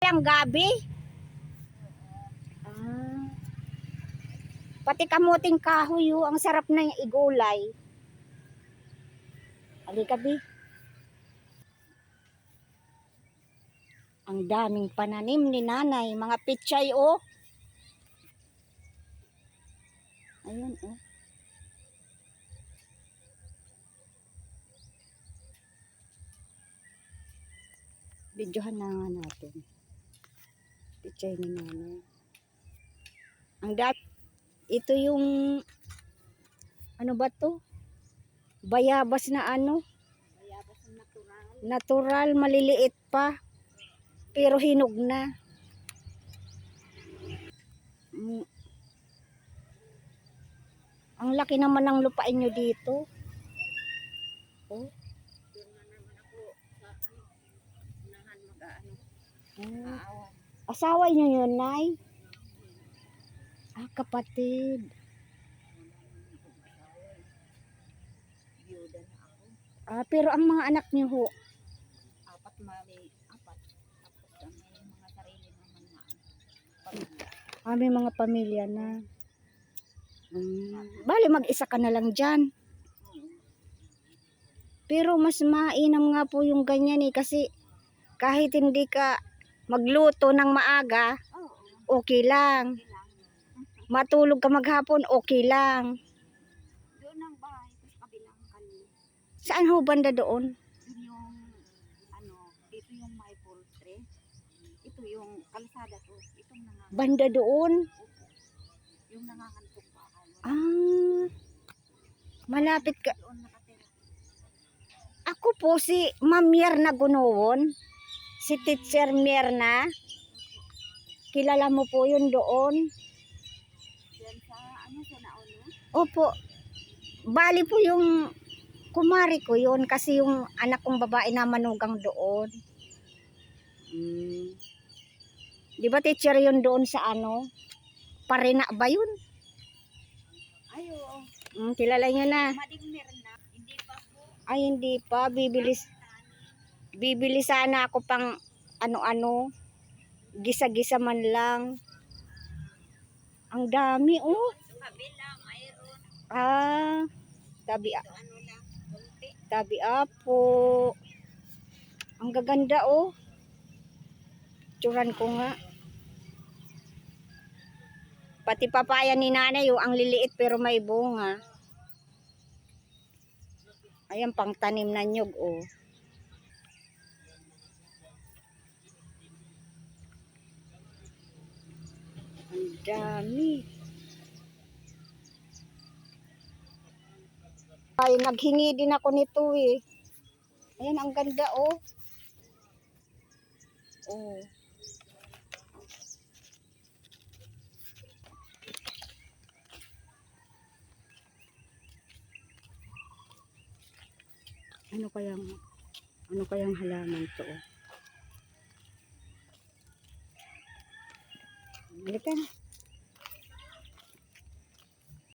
ang gabi? Ah, pati kamuting kahoy, oh, ang sarap na yung igulay. Halika, Bi. Ang daming pananim ni nanay. Mga pichay, oh. Ayun, oh. Videohan na nga natin. Pichay ni nanay. Ang ito yung, ano ba to? Bayabas na ano? Bayabas na natural. Natural, maliliit pa. Pero hinog na. Ang laki naman ng lupain nyo dito. Oh. Asawa nyo yun, Nay? Ah, kapatid. Ah, pero ang mga anak nyo ho? Apat. Tapos may mga sarili naman na pamilya. Ah, may mga pamilya na. Bali, mag-isa ka na lang dyan. Pero mas mainam nga po yung ganyan eh. Kasi kahit hindi ka magluto ng maaga, okay lang. Matulog ka maghapon, okay lang. Doon ang bahay, sa kabilang kanil. Saan ho banda doon? Doon yung, dito yung may poultry. Ito yung kalsada to. Itong nangangantok. Banda doon? Yung nangangantok bahay. Ah, malapit ka. Ako po si Ma'am Mierna Gunuwon. Si Teacher Mierna. Kilala mo po yun doon? Opo. Bali po yung kumari ko yun kasi yung anak kong babae na manugang doon. Di ba teacher yun doon sa ano? Parina ba yun? Ayo. Kilala nyo na. Hindi pa po. Ay hindi pa. Bibili sana ako pang ano-ano. Gisa-gisa man lang. Ang dami oh. Ah, tabi apo. Ang gaganda oh. Tsuran ko nga. Pati papaya ni nanay oh, ang liliit pero may bunga. Ayan pang tanim na nyug oh. Ang dami. Ay, naghingi din ako nito eh. Ayan, ang ganda oh. Oh. Ano kayang halaman to oh. Halika.